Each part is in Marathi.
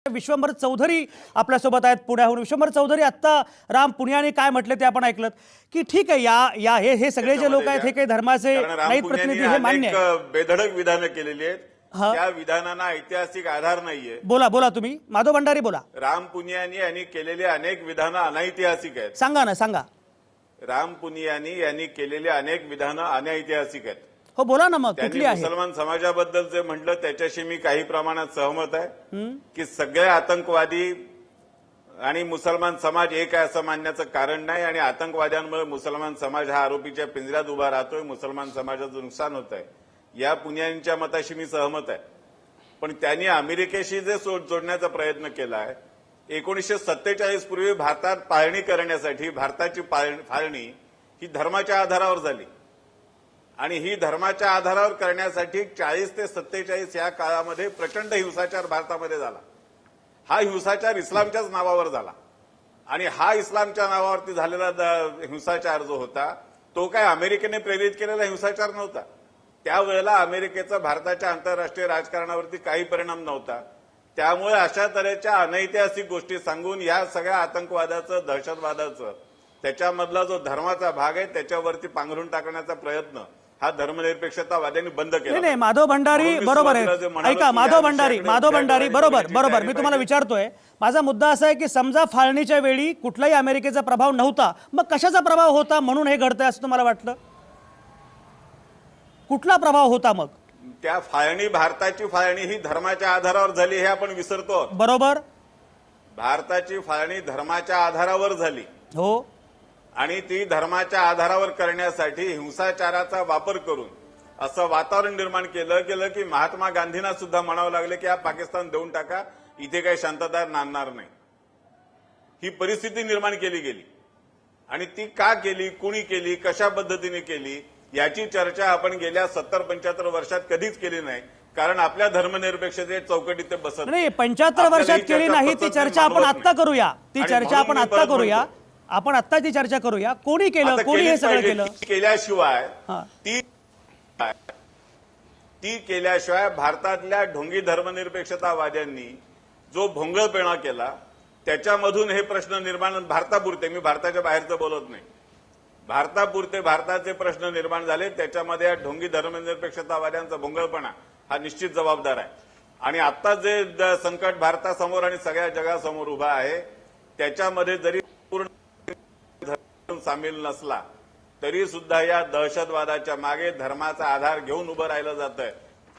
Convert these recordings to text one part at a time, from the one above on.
विश्वंभर चौधरी आपल्यासोबत आहेत पुण्याहून. विश्वंभर चौधरी, आत्ता राम पुनियाने काय म्हटले ते आपण ऐकलं की ठीक आहे, या हे सगळे जे लोक आहेत हे काही धर्माचे नाहीत प्रतिनिधी, हे मान्य आहे. बेधडक विधानं केलेली आहेत, त्या विधानांना ऐतिहासिक आधार नाहीये. बोला तुम्ही, माधव भंडारी बोला. राम पुनियानी यांनी केलेली अनेक विधानं अनैतिहासिक आहेत. सांगा ना, सांगा. राम पुनियानी यांनी केलेली अनेक विधानं अनैतिहासिक आहेत. हो बोला ना, मग त्यांनी कुठली आहे? मुसलमान समाजाबद्दल जे म्हटलं त्याच्याशी मी काही प्रमाणात सहमत आहे की सगळे आतंकवादी आणि मुसलमान समाज एक आहे असं मानण्याचं कारण नाही, आणि आतंकवाद्यांमुळे मुसलमान समाज हा आरोपीच्या पिंजऱ्यात उभा राहतोय, मुसलमान समाजाचं नुकसान होत आहे, या पुनियांच्या मताशी मी सहमत आहे. पण त्यांनी अमेरिकेशी जे जोडण्याचा प्रयत्न केला आहे, 1947 पूर्वी भारतात पाहणी करण्यासाठी भारताची फाळणी ही धर्माच्या आधारावर झाली, आणि ही धर्माच्या आधारावर करण्यासाठी 40 ते 47 या काळामध्ये प्रचंड हिंसाचार भारतामध्ये झाला. हा हिंसाचार इस्लामच्याच नावावर झाला, आणि हा इस्लामच्या नावावरती झालेला हिंसाचार जो होता तो काय अमेरिकेने प्रेरित केलेला हिंसाचार नव्हता. त्यावेळेला अमेरिकेचा भारताच्या आंतरराष्ट्रीय राजकारणावरती काही परिणाम नव्हता. त्यामुळे अशा तऱ्हेच्या अनैतिहासिक गोष्टी सांगून या सगळ्या आतंकवादाचं, दहशतवादाचं, त्याच्यामधला जो धर्माचा भाग आहे त्याच्यावरती पांघरून टाकण्याचा प्रयत्न हा धर्मनिरपेक्षतावाद्यांनी बंद केला. नाही, माधव भंडारी बरोबर आहे. ऐका, माधव भंडारी बरोबर. मी तुम्हाला विचारतोय, माझा मुद्दा असा आहे की समजा फाळणीच्या वेळी कुठलाही अमेरिकेचा प्रभाव नव्हता, मग कशाचा प्रभाव होता म्हणून हे घडतंय असं तुम्हाला वाटलं? कुठला प्रभाव होता मग? त्या फाळणी, भारताची फाळणी ही धर्माच्या आधारावर झाली हे आपण विसरतो. बरोबर, भारताची फाळणी धर्माच्या आधारावर झाली. हो, आणि ती धर्माच्या आधारावर करण्यासाठी हिंसाचाराचा वापर करून असं वातावरण निर्माण केलं गेलं की महात्मा गांधींना सुद्धा म्हणावं लागलं की हा पाकिस्तान देऊन टाका, इथे काही शांतता नांदणार नाही. ही परिस्थिती निर्माण केली गेली, आणि ती का केली, कुणी केली, कशा पद्धतीने केली याची चर्चा आपण गेल्या 70-75 वर्षात कधीच केली नाही, कारण आपल्या धर्मनिरपेक्षते चौकटीत ते बसत नाही. 75 वर्षात केली नाही ती चर्चा आपण आत्ता करूया. ती चर्चा आपण आत्ता करूया. आपण आत्ता ती चर्चा करूया. कोणी केलं, कोणी हे सगळं केलं केल्याशिवाय ती केल्याशिवाय भारतातल्या ढोंगी धर्मनिरपेक्षतावाद्यांनी जो भोंगळपेणा केला त्याच्यामधून हे प्रश्न निर्माण, भारतापुरते, मी भारताच्या बाहेरचं बोलत नाही, भारतापुरते भारताचे प्रश्न निर्माण झाले. त्याच्यामध्ये या ढोंगी धर्मनिरपेक्षतावाद्यांचा भोंगळपणा हा निश्चित जबाबदार आहे. आणि आता जे संकट भारतासमोर आणि सगळ्या जगासमोर उभा आहे त्याच्यामध्ये जरी पूर्ण सामील नसला तरी सुद्धा या दहशतवादाच्या मागे धर्माचा आधार घेऊन उभं राहिलं जात आहे.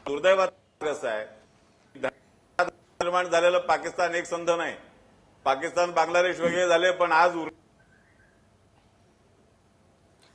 दुर्दैवाचं कसं आहे, निर्माण झालेलं पाकिस्तान एक संध नाही. पाकिस्तान, बांगलादेश वेगळे झाले, पण आज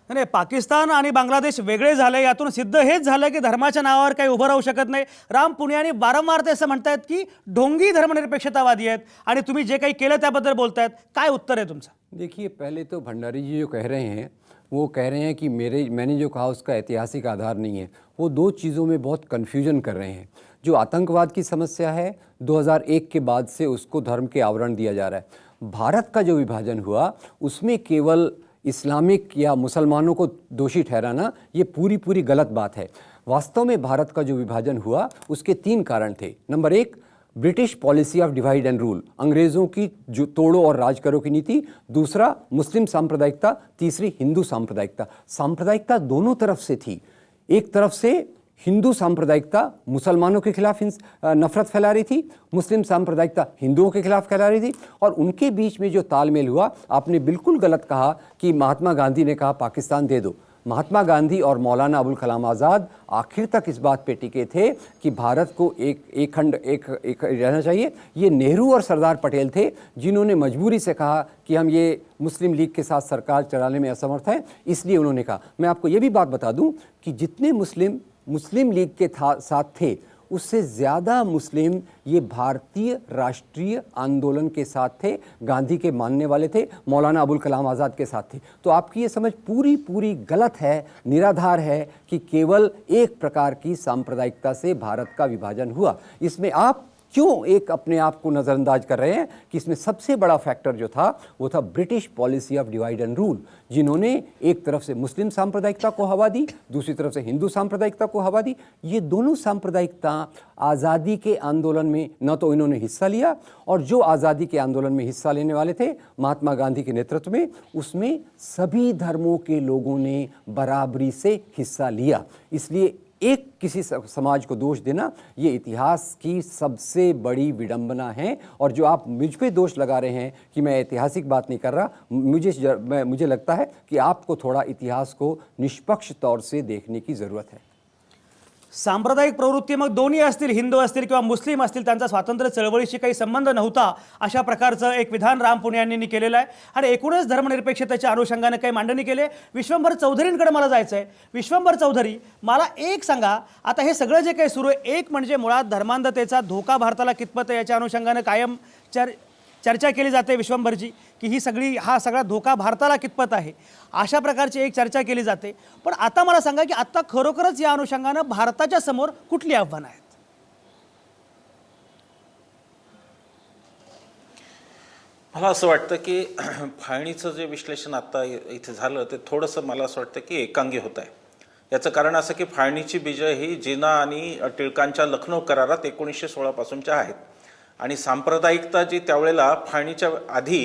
नाही, पाकिस्तान आणि बांगलादेश वेगळे झाले, यातून सिद्ध हेच झालं की धर्माच्या नावावर काही उभं राहू शकत नाही. राम पुनियानी वारंवार ते असं म्हणतायत की ढोंगी धर्मनिरपेक्षतावादी आहेत, आणि तुम्ही जे काही केलं त्याबद्दल बोलतायत. काय उत्तर आहे तुमचं? देखिए, पहले तो भंडारी जी जो कह रहे हैं वो कह रहे हैं कि मैंने जो कहा उसका ऐतिहासिक आधार नहीं है. वो दो चीज़ों में बहुत कन्फ्यूजन कर रहे हैं. जो आतंकवाद की समस्या है 2001 के बाद से उसको धर्म के आवरण दिया जा रहा है. भारत का जो विभाजन हुआ उसमें केवल इस्लामिक या मुसलमानों को दोषी ठहराना ये पूरी गलत बात है. वास्तव में भारत का जो विभाजन हुआ उसके 3 कारण थे. Number 1, British policy of divide end rule, अंग्रेज़ों की जो तोड़ो और राज करो की नीति. दूसरा, मुस्लिम सांप्रदायिकता. तीसरी, हिंदू सांप्रदायिकता. सांप्रदायिकता दोनों तरफ से थी. एक तरफ से हिंदू सांप्रदायिकता मुसलमानों के खिलाफ नफरत फैला रही थी, मुस्लिम सांप्रदायिकता हिंदुओं के खिलाफ फैला रही थी, और उनके बीच में जो तालमेल हुआ, आपने बिल्कुल गलत कहा कि महात्मा गांधी ने कहा पाकिस्तान दे दो. महात्मा गांधी और मौलाना अबुल कलाम आज़ाद आखिर तक इस बात पे टिके थे कि भारत को एक खंड एक रहना चाहिए. ये नेहरू और सरदार पटेल थे जिन्होंने मजबूरी से कहा कि हम ये मुस्लिम लीग के साथ सरकार चलाने में असमर्थ हैं, इसलिए उन्होंने कहा. मैं आपको ये भी बात बता दूं कि जितने मुस्लिम लीग के साथ थे उससे ज़्यादा मुस्लिम ये भारतीय राष्ट्रीय आंदोलन के साथ थे, गांधी के मानने वाले थे, मौलाना अबुल कलाम आज़ाद के साथ थे. तो आपकी ये समझ पूरी गलत है, निराधार है कि केवल एक प्रकार की सांप्रदायिकता से भारत का विभाजन हुआ. इसमें आप क्यों एक अपने आप को नज़रअंदाज कर रहे हैं कि इसमें सबसे बड़ा फैक्टर जो था वो था British policy of divide end rule, जिन्होंने एक तरफ से मुस्लिम सांप्रदायिकता को हवा दी, दूसरी तरफ से हिंदू सांप्रदायिकता को हवा दी। ये दोनों सांप्रदायिकता आज़ादी के आंदोलन में न तो इन्होंने हिस्सा लिया, और जो आज़ादी के आंदोलन में हिस्सा लेने वाले थे महात्मा गांधी के नेतृत्व में, उसमें सभी धर्मों के लोगों ने बराबरी से हिस्सा लिया। इसलिए एक किसी समाज को दोष देना ये इतिहास की सबसे बड़ी विडंबना है। और जो आप मुझ पे दोष लगा रहे हैं कि मैं ऐतिहासिक बात नहीं कर रहा, मुझे लगता है कि आपको थोड़ा इतिहास को निष्पक्ष तौर से देखने की ज़रूरत है। सांप्रदायिक प्रवृत्ती मग दोन्ही असतील, हिंदू असतील किंवा मुस्लिम असतील, त्यांचा स्वातंत्र्य चळवळीशी काही संबंध नव्हता, अशा प्रकारचं एक विधान राम पुण्यानी केलेलं आहे। आणि एकूणच धर्मनिरपेक्षतेच्या अनुषंगाने काही मांडणी केली। विश्वंभर चौधरींकडे मला जायचं आहे। विश्वंभर चौधरी, मला एक सांगा, आता हे सगळं जे काही सुरू आहे, एक म्हणजे मुळात धर्मांधतेचा धोका भारताला कितपत आहे याच्या अनुषंगाने कायम चर्चा केली जाते विश्वंभरजी, की हा सगळा धोका भारताला कितपत आहे, अशा प्रकारची एक चर्चा केली जाते। पण आता मला सांगा की आता खरोखरच या अनुषंगाने भारताच्या समोर कुठली आव्हानं आहेत? मला असं वाटतं की फाळणीचं जे विश्लेषण आता इथे झालं ते थोडंसं मला असं वाटतं की एकांगी होत आहे। याचं कारण असं की फाळणीची बीजं ही जिना आणि टिळकांच्या लखनौ करारात 1916 पासूनच्या आहेत, आणि सांप्रदायिकता जी त्यावेळेला फाळणीच्या आधी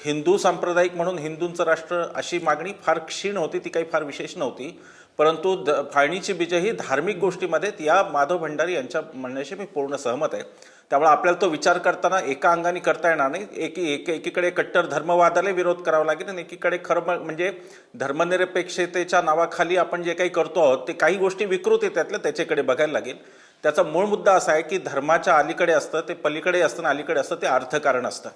हिंदू सांप्रदायिक म्हणून हिंदूंचं राष्ट्र अशी मागणी फार क्षीण होती, ती काही फार विशेष नव्हती। परंतु फाळणीची बीजं ही धार्मिक गोष्टीमध्ये या माधव भंडारी यांच्या म्हणण्याशी मी पूर्ण सहमत आहे। त्यामुळे आपल्याला तो विचार करताना एका अंगाने करता येणार नाही। एकीकडे कट्टर धर्मवादाला विरोध करावा लागेल आणि एकीकडे खरं म्हणजे धर्मनिरपेक्षतेच्या नावाखाली आपण जे काही करतो आहोत ते काही गोष्टी विकृत आहेत त्यातल्या, त्याच्याकडे बघायला लागेल। त्याचा मूळ मुद्दा असा आहे की धर्माच्या अलीकडे असतं ते पलीकडे असतं, अलीकडे असतं ते अर्थकारण असतं,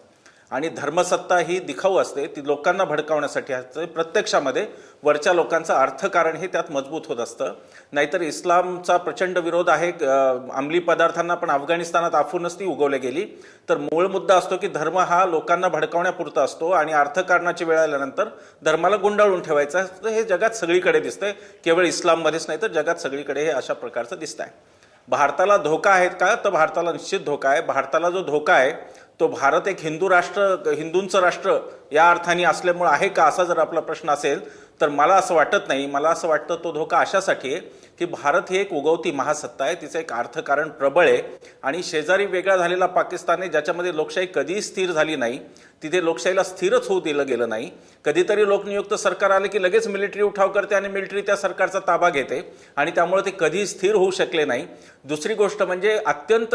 आणि धर्मसत्ता ही दिखाऊ असते, ती लोकांना भडकावण्यासाठी असते। प्रत्यक्षामध्ये वरच्या लोकांचं अर्थकारण हे त्यात मजबूत होत असतं। नाहीतर इस्लामचा प्रचंड विरोध आहे, अंमली पदार्थांना पण अफगाणिस्तानात आफूनच ती उगवली गेली। तर मूळ मुद्दा असतो की धर्म हा लोकांना भडकावण्यापुरता असतो आणि अर्थकारणाची वेळ आल्यानंतर धर्माला गुंडाळून ठेवायचा असतं। हे जगात सगळीकडे दिसतंय, केवळ इस्लाममध्येच नाही तर जगात सगळीकडे हे अशा प्रकारचं दिसतंय। भारताला धोका आहे का? तर भारताला निश्चित धोका आहे। भारताला जो धोका आहे तो भारत एक हिंदूंचं राष्ट्र या अर्थाने असल्यामुळे आहे का, असा जर आपला प्रश्न असेल तर मला असं वाटत नाही। मला असं वाटतं तो धोका अशासाठी आहे की भारत ही एक उगवती महासत्ता आहे, तिचं एक अर्थकारण प्रबळ आहे, आणि शेजारी वेगळा झालेला पाकिस्तान आहे ज्याच्यामध्ये लोकशाही कधीही स्थिर झाली नाही, तिथे लोकशाहीला स्थिरच होऊ दिलं गेलं नाही। कधीतरी लोकनियुक्त सरकार आले की लगेच मिलिटरी उठाव करते आणि मिलिटरी त्या सरकारचा ताबा घेते, आणि त्यामुळे ते कधी स्थिर होऊ शकले नाही। दुसरी गोष्ट म्हणजे अत्यंत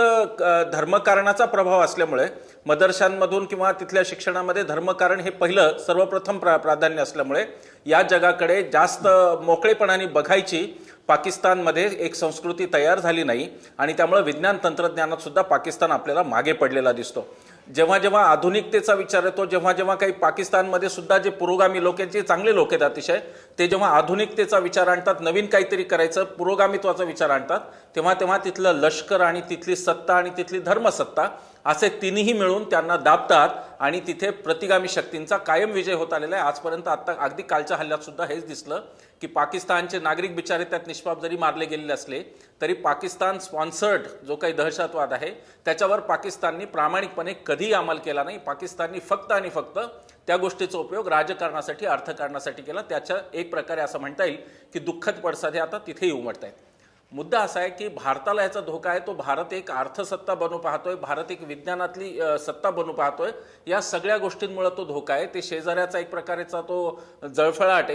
धर्मकारणाचा प्रभाव असल्यामुळे मदरशांमधून किंवा तिथल्या शिक्षणामध्ये धर्मकारण हे पहिलं सर्वप्रथम प्राधान्य असल्यामुळे या जगाकडे जास्त मोकळेपणाने बघायची पाकिस्तानमध्ये एक संस्कृती तयार झाली नाही, आणि त्यामुळे विज्ञान तंत्रज्ञानात सुद्धा पाकिस्तान आपल्याला मागे पडलेला दिसतो। जेव्हा जेव्हा आधुनिकतेचा विचार येतो, जेव्हा जेव्हा काही पाकिस्तानमध्ये सुद्धा जे पुरोगामी लोक आहेत, जे चांगले लोक आहेत अतिशय, ते जेव्हा आधुनिकतेचा विचार आणतात, नवीन काहीतरी करायचं, पुरोगामित्वाचा विचार आणतात, तेव्हा तेव्हा तिथलं लष्कर आणि तिथली सत्ता आणि तिथली धर्मसत्ता असे तिन्ही मिळून त्यांना दाबतात, आणि तिथे प्रतिगामी शक्तींचा कायम विजय होत आलेला आहे। आजपर्यंत आता अगदी कालच्या हल्ल्यात सुद्धा हेच दिसलं की पाकिस्तानचे नागरिक बिचारे त्यात निष्पाप जरी मारले गेलेले असले तरी पाकिस्तान स्पॉन्सर्ड जो काही दहशतवाद आहे त्याच्यावर पाकिस्तानने प्रामाणिकपणे कधीही अंमल केला नाही। पाकिस्तानने फक्त आणि फक्त त्या गोष्टीचा उपयोग राजकारणासाठी, अर्थकारणासाठी केला। त्याच्या एक प्रकारे असं म्हणता येईल की दुःखद पडसाद हे आता तिथेही उमटत आहेत। मुद्दा असा आहे की भारताला याचा धोका आहे, तो भारत एक अर्थसत्ता बनू पाहतोय, भारत एक विज्ञानातली सत्ता बनू पाहतोय। या सगळ्या गोष्टींमुळे तो धोका आहे। ते शेजाऱ्याचा एक प्रकारेचा तो जळफळाट